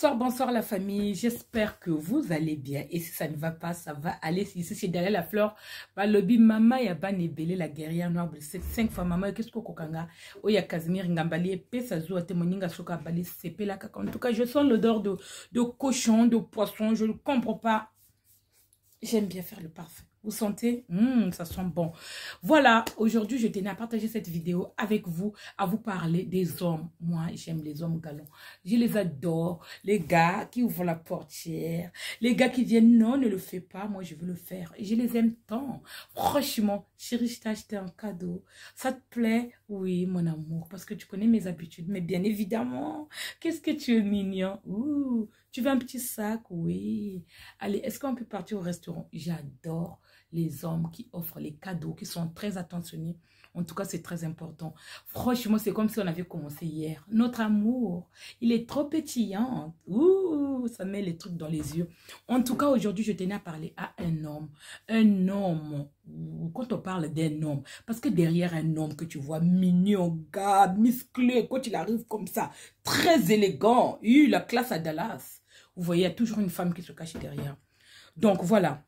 Bonsoir la famille, j'espère que vous allez bien et si ça ne va pas, ça va aller. Si c'est derrière la fleur, balobi mama ya banebele la guerrière noire, c'est 5 fois maman, qu'est-ce que kokanga, oya Casimir ngambali épée, ça joue à témoigner soka bali sepe la kaka. En tout cas, je sens l'odeur de cochon, de poisson, je ne comprends pas. J'aime bien faire le parfum. Vous sentez? Ça sent bon. Voilà, aujourd'hui, je tenais à partager cette vidéo avec vous, à vous parler des hommes. Moi, j'aime les hommes galants. Je les adore. Les gars qui ouvrent la portière. Les gars qui viennent, non, ne le fais pas. Moi, je veux le faire. Et je les aime tant. Franchement, chérie, je t'ai acheté un cadeau. Ça te plaît? Oui, mon amour, parce que tu connais mes habitudes. Mais bien évidemment, qu'est-ce que tu es mignon. Ouh, tu veux un petit sac? Oui. Allez, est-ce qu'on peut partir au restaurant? J'adore les hommes qui offrent les cadeaux, qui sont très attentionnés. En tout cas, c'est très important. Franchement, c'est comme si on avait commencé hier. Notre amour, il est trop pétillant. Ouh, ça met les trucs dans les yeux. En tout cas, aujourd'hui, je tenais à parler à un homme. Un homme. Quand on parle d'un homme, parce que derrière un homme que tu vois mignon, gars, musclé, quand il arrive comme ça, très élégant, la classe à Dallas. Vous voyez, il y a toujours une femme qui se cache derrière. Donc, voilà.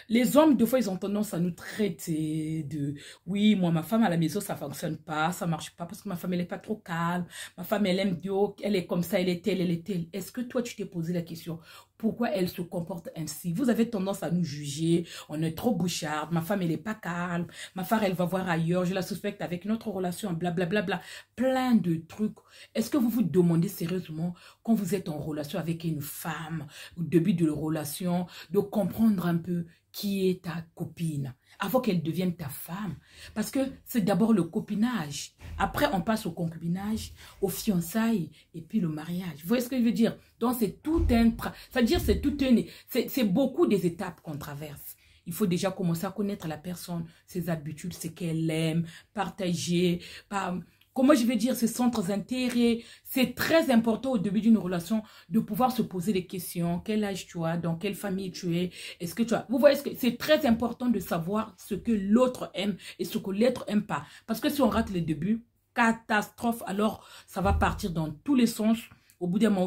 Les hommes, des fois, ils ont tendance à nous traiter de... Oui, moi, ma femme à la maison, ça ne fonctionne pas, ça ne marche pas parce que ma femme, elle n'est pas trop calme. Ma femme, elle aime Dieu, elle est comme ça, elle est telle, elle est telle. Est-ce que toi, tu t'es posé la question, pourquoi elle se comporte ainsi? Vous avez tendance à nous juger, on est trop bouchard, ma femme, elle n'est pas calme, ma femme, elle va voir ailleurs, je la suspecte avec notre relation, blablabla, bla, bla, bla. Plein de trucs. Est-ce que vous vous demandez sérieusement, quand vous êtes en relation avec une femme, au début de la relation, de comprendre un peu qui est ta copine, avant qu'elle devienne ta femme. Parce que c'est d'abord le copinage. Après, on passe au concubinage, aux fiançailles, et puis le mariage. Vous voyez ce que je veux dire? Donc, c'est tout un... C'est-à-dire, c'est beaucoup des étapes qu'on traverse. Il faut déjà commencer à connaître la personne, ses habitudes, ce qu'elle aime, partager, comment je vais dire, ses centres d'intérêt. C'est très important au début d'une relation de pouvoir se poser des questions. Quel âge tu as? Dans quelle famille tu es? Est-ce que tu as... Vous voyez, c'est très important de savoir ce que l'autre aime et ce que l'autre n'aime pas. Parce que si on rate les débuts, catastrophe, alors ça va partir dans tous les sens. Au bout d'un moment,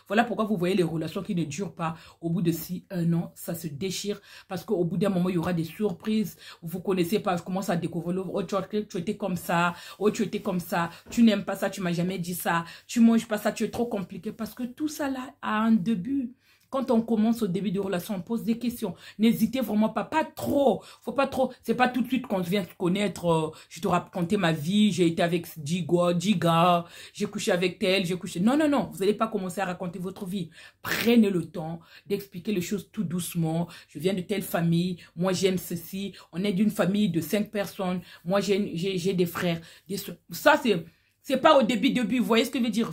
voilà pourquoi vous voyez les relations qui ne durent pas. Au bout de 1 an, ça se déchire. Parce qu'au bout d'un moment, il y aura des surprises. Vous ne connaissez pas, vous commencez à découvrir l'autre. Oh, tu étais comme ça. Oh, tu étais comme ça. Tu n'aimes pas ça, tu ne m'as jamais dit ça. Tu ne manges pas ça, tu es trop compliqué. Parce que tout ça là a un début. Quand on commence au début de relation, on pose des questions. N'hésitez vraiment pas. Pas trop. Faut pas trop. C'est pas tout de suite qu'on vient se connaître. Je te racontais ma vie. J'ai été avec 10 gars. J'ai couché avec tel. J'ai couché. Non, non, non. Vous n'allez pas commencer à raconter votre vie. Prenez le temps d'expliquer les choses tout doucement. Je viens de telle famille. Moi, j'aime ceci. On est d'une famille de 5 personnes. Moi, j'ai des frères, des soeurs. Ça, c'est pas au début. Vous voyez ce que je veux dire?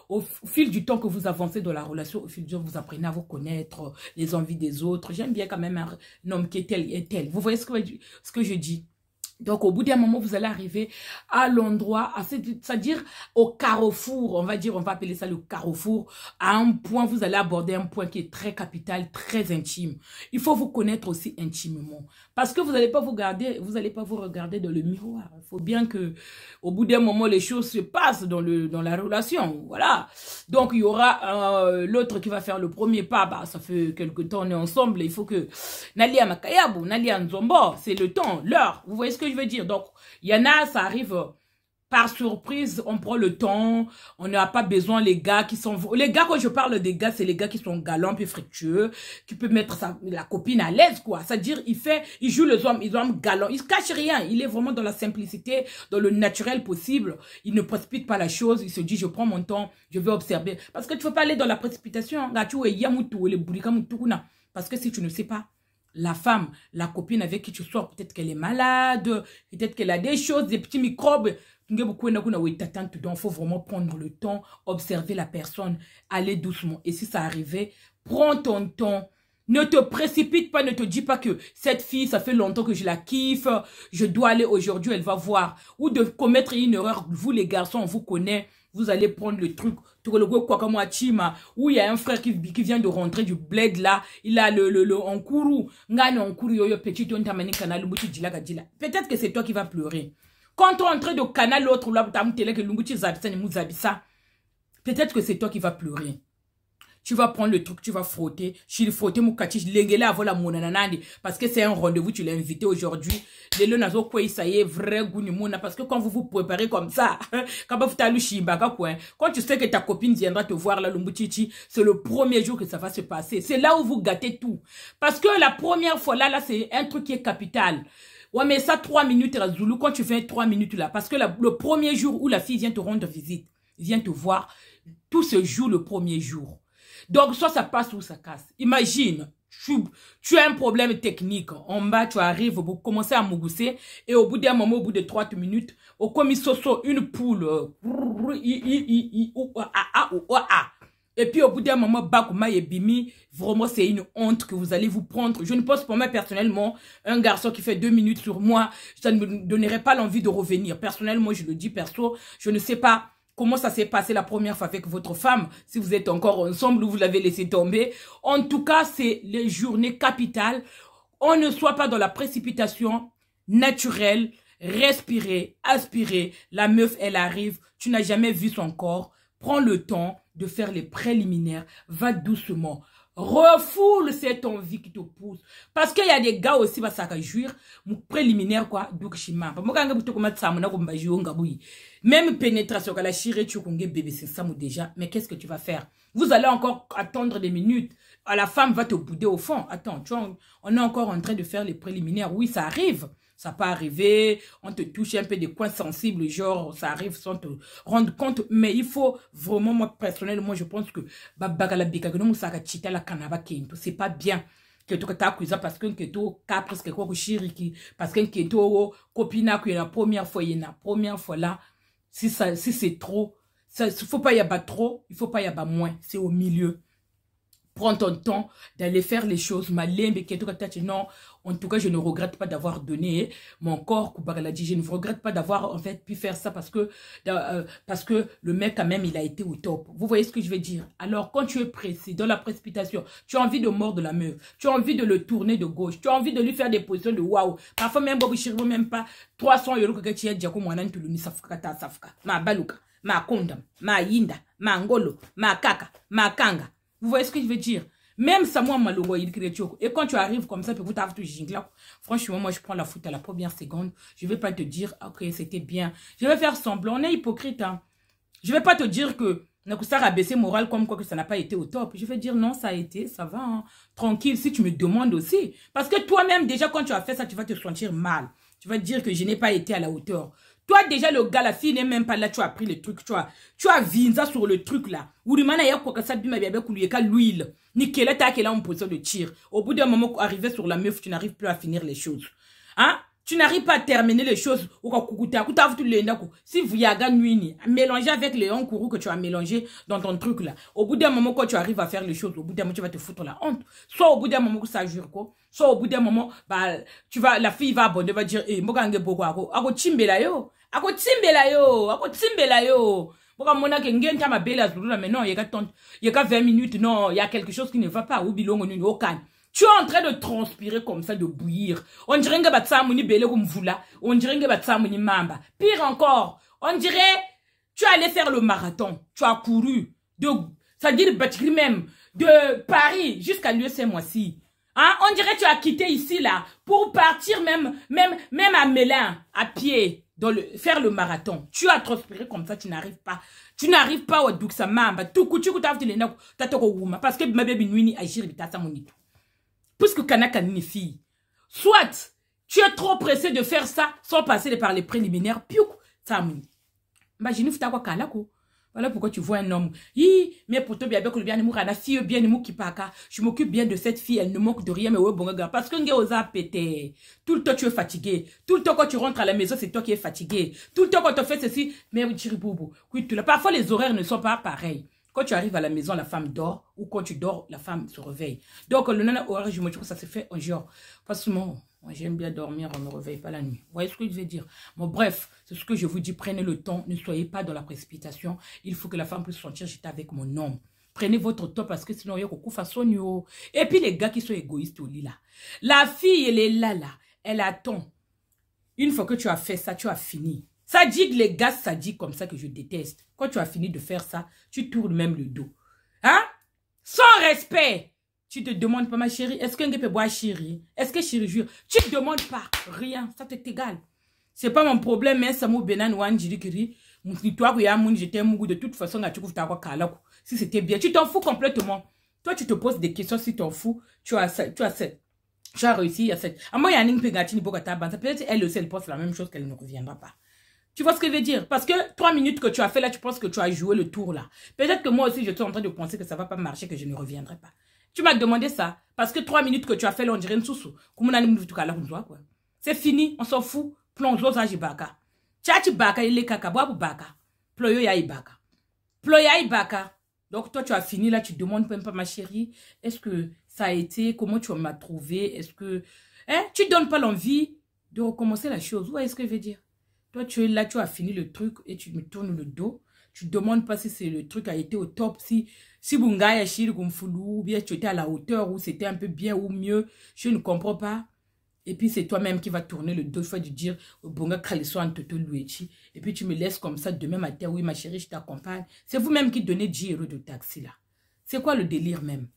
Au fil du temps que vous avancez dans la relation, au fil du temps, vous apprenez à vous connaître, les envies des autres. J'aime bien quand même un homme qui est tel et tel. Vous voyez ce que je dis? Donc, au bout d'un moment, vous allez arriver à l'endroit, c'est-à-dire au carrefour, on va appeler ça le carrefour. À un point, vous allez aborder un point qui est très capital, très intime. Il faut vous connaître aussi intimement. Parce que vous n'allez pas vous regarder dans le miroir. Il faut bien que, au bout d'un moment, les choses se passent dans la relation. Voilà. Donc, il y aura l'autre qui va faire le premier pas. Bah, ça fait quelque temps, on est ensemble. Il faut que, Nalia Makayabu, Nalia Nzombo, c'est le temps, l'heure. Vous voyez ce que je veux dire? Donc, il y en a, ça arrive par surprise, on prend le temps, on n'a pas besoin les gars qui sont... Les gars, quand je parle des gars, c'est les gars qui sont galants, puis fructueux, qui peuvent mettre la copine à l'aise, quoi. C'est-à-dire, il joue les hommes galants, il se cache rien, il est vraiment dans la simplicité, dans le naturel possible, il ne précipite pas la chose, il se dit, je prends mon temps, je vais observer. Parce que tu ne faut pas aller dans la précipitation, parce que si tu ne sais pas, la femme, la copine avec qui tu sors, peut-être qu'elle est malade, peut-être qu'elle a des choses, des petits microbes. Donc, il faut vraiment prendre le temps, observer la personne, aller doucement. Et si ça arrivait, prends ton temps. Ne te précipite pas, ne te dis pas que cette fille, ça fait longtemps que je la kiffe, je dois aller aujourd'hui, elle va voir. Ou de commettre une erreur, vous les garçons, on vous connaît, vous allez prendre le truc, où il y a un frère qui vient de rentrer du bled là, il a le Onkuru, peut-être que c'est toi qui vas pleurer. Quand tu es en train de canal l'autre là, peut-être que c'est toi qui vas pleurer. Tu vas prendre le truc, tu vas frotter. Je frotter mon kati, l'engele avant la monanani. Parce que c'est un rendez-vous, tu l'as invité aujourd'hui. Les nazo quoi, ça y est, vrai goût mona. Parce que quand vous vous préparez comme ça, quand vous t'allez chimba, quand tu sais que ta copine viendra te voir là, l'umbuchichi, c'est le premier jour que ça va se passer. C'est là où vous gâtez tout. Parce que la première fois là, c'est un truc qui est capital. Ouais, mais ça, 3 minutes, Zulu, quand tu fais 3 minutes là, parce que le premier jour où la fille vient te rendre visite, vient te voir, tout se joue le premier jour. Donc, soit ça passe ou ça casse. Imagine, tu as un problème technique. En bas, tu arrives, vous commencez à mousser. Et au bout d'un moment, au bout de 30 minutes, au commis soso, une poule. Et puis, au bout d'un moment, Bakuma et Bimi, vraiment, c'est une honte que vous allez vous prendre. Je ne pense pas, moi, personnellement, un garçon qui fait 2 minutes sur moi, ça ne me donnerait pas l'envie de revenir. Personnellement, je le dis perso, je ne sais pas comment ça s'est passé la première fois avec votre femme, si vous êtes encore ensemble ou vous l'avez laissé tomber. En tout cas, c'est les journées capitales. On ne soit pas dans la précipitation naturelle. Respirez, aspirez. La meuf, elle arrive. Tu n'as jamais vu son corps. Prends le temps de faire les préliminaires. Va doucement. Refoule cette envie qui te pousse. Parce qu'il y a des gars aussi, bah, ça va jouir. Mon préliminaire, quoi, d'Okshima. Même pénétration, quand la chirée, tu connais bébé, c'est ça, déjà. Mais qu'est-ce que tu vas faire? Vous allez encore attendre des minutes. La femme va te bouder au fond. Attends, tu vois, on est encore en train de faire les préliminaires. Oui, ça arrive. Ça peut arriver, on te touche un peu des coins sensibles, genre, ça arrive sans te rendre compte. Mais il faut vraiment, moi, personnellement, je pense que c'est pas bien. Que tu as accusé parce que tu as presque quoi que parce que tu as copina que la première fois là, si c'est trop, il faut pas y avoir trop, il faut pas y avoir moins, c'est au milieu. Prends ton temps d'aller faire les choses. Non, en tout cas, je ne regrette pas d'avoir donné mon corps. Je ne regrette pas d'avoir en fait pu faire ça parce que le mec quand même, il a été au top. Vous voyez ce que je veux dire? Alors, quand tu es pressé, dans la précipitation, tu as envie de mordre la meuf. Tu as envie de le tourner de gauche. Tu as envie de lui faire des positions de waouh. Parfois même, même pas 300 € que tu as dit ma baluka, ma kondam, ma yinda, ma ngolo, ma kaka, ma kanga. Vous voyez ce que je veux dire? Même ça, moi, et quand tu arrives comme ça, franchement, moi, je prends la foot à la première seconde. Je ne vais pas te dire, ok, c'était bien. Je vais faire semblant. On est hypocrite. Hein. Je ne vais pas te dire que ça a baissé moral comme quoi que ça n'a pas été au top. Je vais dire, non, ça a été, ça va. Hein. Tranquille, si tu me demandes aussi. Parce que toi-même, déjà, quand tu as fait ça, tu vas te sentir mal. Tu vas te dire que je n'ai pas été à la hauteur. Toi, déjà, le gars, la fille n'est même pas là, tu as pris le truc, tu as vinza sur le truc là. Ourimana ya quoi que ça bima bien avec l'huile. Niquela ta qu'elle a en position de tir. Au bout d'un moment, arrivé sur la meuf, tu n'arrives plus à finir les choses. Hein? Tu n'arrives pas à terminer les choses. Si vous y avez nuini, mélanger avec les onkourou que tu as mélangé dans ton truc là. Au bout d'un moment, quand tu arrives à faire les choses, au bout d'un moment, tu vas te foutre la honte. Soit au bout d'un moment, que ça jure quoi. Soit au bout d'un moment, bah, la fille va abonner, va dire, eh, mogange boko ako chimbela yo. Ako timbela yo. Mais non, il y a 20 minutes, non, il y a quelque chose qui ne va pas. Tu es en train de transpirer comme ça, de bouillir. On dirait on dirait mamba. Pire encore, on dirait, tu es allé faire le marathon. Tu as couru ça dit de même, de Paris jusqu'à l'US mois-ci. Hein? On dirait que tu as quitté ici, là, pour partir même à Mélin, à pied. Faire le marathon. Tu as transpiré comme ça, tu n'arrives pas. Tu n'arrives pas au Duxa Mamba. Tout coup, tu parce que ma bébé nuit agir vite ça monito. Puisque Kanaka ni fille. Soit tu es trop pressé de faire ça sans passer par les préliminaires. Piou, ça monito. Imagine tu quoi kalako. Voilà pourquoi tu vois un homme. Mais pour toi, bien la fille bien je m'occupe bien de cette fille, elle ne manque de rien, mais ouais, bon gars. Parce que osa pété. Tout le temps, tu es fatigué. Tout le temps, quand tu rentres à la maison, c'est toi qui es fatigué. Tout le temps, quand tu fais ceci, mais parfois, les horaires ne sont pas pareils. Quand tu arrives à la maison, la femme dort. Ou quand tu dors, la femme se réveille. Donc, le nana horaire, je me dis que ça se fait en genre. Parce que moi, j'aime bien dormir, on ne me réveille pas la nuit. Vous voyez ce que je veux dire? Bon, bref, c'est ce que je vous dis. Prenez le temps, ne soyez pas dans la précipitation. Il faut que la femme puisse sentir, j'étais avec mon homme. Prenez votre temps parce que sinon, il y a beaucoup de façon. Et puis, les gars qui sont égoïstes au lit là. La fille, elle est là. Elle attend. Une fois que tu as fait ça, tu as fini. Ça dit que les gars, ça dit comme ça que je déteste. Quand tu as fini de faire ça, tu tournes même le dos. Hein? Sans respect. Tu te demandes pas, ma chérie, est-ce qu'un gars peut boire chérie? Est-ce que chérie jure? Tu ne demandes pas rien. Ça t'est égal. C'est pas mon problème, mais ça m'a benan wan jirikiri. Toi, j'étais un de toute façon, si c'était bien. Tu t'en fous complètement. Toi, tu te poses des questions si tu t'en fous. Tu as réussi à cette. À moi, il y a une pégatine pour peut-être elle aussi, elle pense la même chose qu'elle ne reviendra pas. Tu vois ce que je veux dire? Parce que 3 minutes que tu as fait là, tu penses que tu as joué le tour là. Peut-être que moi aussi, je suis en train de penser que ça ne va pas marcher, que je ne reviendrai pas. Tu m'as demandé ça. Parce que 3 minutes que tu as fait là, on dirait une sous-sous. C'est fini, on s'en fout. Plonge ça, jibaka. Tchachi baka, il est kaka, bois baka. Ployo ya ibaka. Ploya ibaka. Donc toi, tu as fini là, tu demandes même pas, ma chérie, est-ce que ça a été, comment tu m'as trouvé, est-ce que... Hein? Tu donnes pas l'envie de recommencer la chose. Où est-ce que je veux dire? Toi, tu es là, tu as fini le truc et tu me tournes le dos. Tu ne demandes pas si le truc a été au top, si Bungaya Shiri Gumfulu, ou bien tu étais à la hauteur, ou c'était un peu bien ou mieux. Je ne comprends pas. Et puis c'est toi-même qui va tourner le dos, fois de dire, Bunga Kaliso Antoto Luechi. Et puis tu me laisses comme ça demain matin, oui ma chérie, je t'accompagne. C'est vous-même qui donnez 10 € de taxi là. C'est quoi le délire même?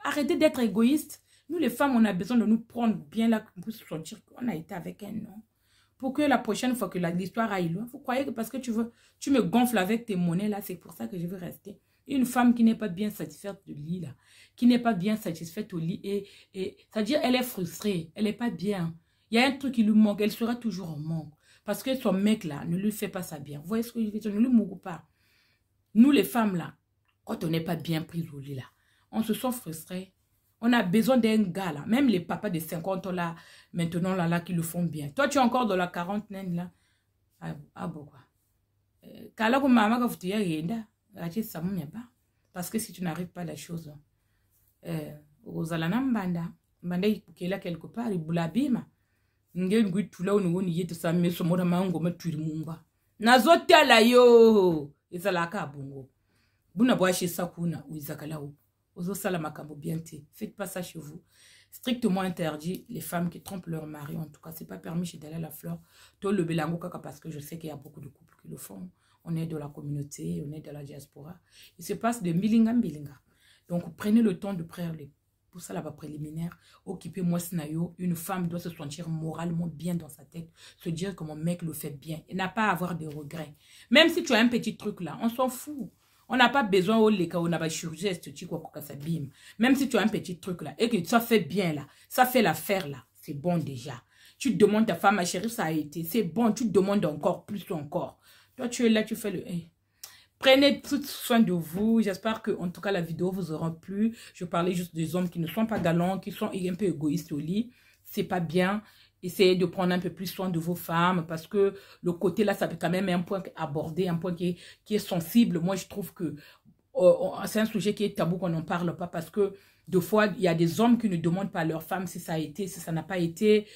Arrêtez d'être égoïste. Nous les femmes, on a besoin de nous prendre bien là pour se sentir qu'on a été avec un homme. Pour que la prochaine fois que l'histoire aille loin, vous croyez que parce que tu me gonfles avec tes monnaies là, c'est pour ça que je veux rester. Une femme qui n'est pas bien satisfaite du lit là, qui n'est pas bien satisfaite au lit c'est-à-dire elle est frustrée, elle n'est pas bien. Il y a un truc qui lui manque, elle sera toujours en manque. Parce que son mec là ne lui fait pas ça bien. Vous voyez ce que je veux dire? Ne lui mourre pas. Nous les femmes là, quand on n'est pas bien pris au lit là, on se sent frustré. On a besoin d'un gars là. Même les papas de 50 ans là, maintenant là, qui le font bien. Toi, tu es encore dans la quarantaine là. Ah bon quoi. Parce que si tu n'arrives pas à la chose, Rosalana Mbanda qui est là quelque part, il boulabima. N'gen gui tula ou ni yete sa me somora mango ma turimumba. Nazotela yo. Izalaka bongo. Buna boache sakuna ou izakalao. Faites pas ça chez vous. Strictement interdit les femmes qui trompent leur mari. En tout cas, c'est pas permis chez Dalla la Fleur. Tout le belango kaka parce que je sais qu'il y a beaucoup de couples qui le font. On est de la communauté, on est de la diaspora. Il se passe de milinga. Donc prenez le temps de prier pour ça là-bas préliminaire. Occupez-moi Snayo. Une femme doit se sentir moralement bien dans sa tête. Se dire que mon mec le fait bien. Et n'a pas à avoir de regrets. Même si tu as un petit truc là, on s'en fout. On n'a pas besoin au leka, on a pas chirurgie esthétique ou quoi que ça bim. Même si tu as un petit truc là et que ça fait bien là, ça fait l'affaire là, c'est bon déjà. Tu demandes ta femme, ma chérie, ça a été, c'est bon, tu demandes encore, plus encore. Toi, tu es là, tu fais le... Prenez tout soin de vous. J'espère que, en tout cas, la vidéo vous aura plu. Je parlais juste des hommes qui ne sont pas galants, qui sont un peu égoïstes au lit. C'est pas bien. Essayez de prendre un peu plus soin de vos femmes parce que le côté là, ça peut quand même un point abordé, un point qui est sensible. Moi, je trouve que c'est un sujet qui est tabou qu'on n'en parle pas parce que deux fois, il y a des hommes qui ne demandent pas à leur femme si ça a été, si ça n'a pas été.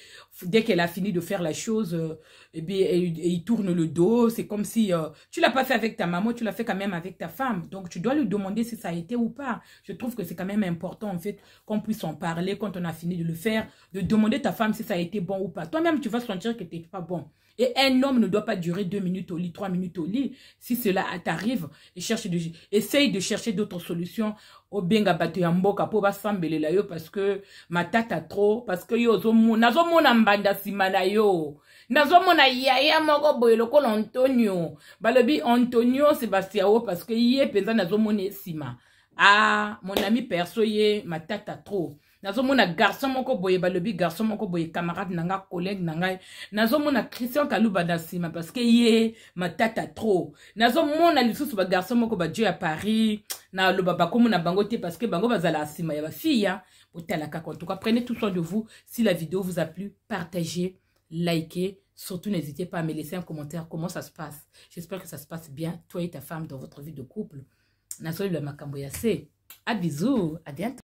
Dès qu'elle a fini de faire la chose, et il tourne le dos. C'est comme si tu l'as pas fait avec ta maman, tu l'as fait quand même avec ta femme. Donc, tu dois lui demander si ça a été ou pas. Je trouve que c'est quand même important, en fait, qu'on puisse en parler quand on a fini de le faire, de demander à ta femme si ça a été bon ou pas. Toi-même, tu vas sentir que tu n'es pas bon. Et un homme ne doit pas durer 2 minutes au lit, 3 minutes au lit. Si cela t'arrive, essaye de chercher d'autres solutions. Au benga bato ya mboka po ba sambelela yo parce que ma tata trop parce que yo nazo mona mbanda simana yo. Nazo mona yaya moko boye lokola Antonio. Balobi Antonio Sebastiao parce que yé penza nazo mona sima. Ah, mon ami perso yé ma tata trop. Nazo mona garçon moko boye balobi garçon moko boye camarade nanga collègue nanga. Nazo mona Christian Kaluba da sima parce que yé ma tata trop. Nazo mona lisusu ba garçon moko ba Dieu à Paris. Na lo baba comme na bangote parce que bango bazala sima ya ba fille hein. En tout cas, prenez tout soin de vous. Si la vidéo vous a plu, partagez, likez. Surtout, n'hésitez pas à me laisser un commentaire comment ça se passe. J'espère que ça se passe bien, toi et ta femme, dans votre vie de couple. Nasoli la makambo yase. À bisous, à bientôt.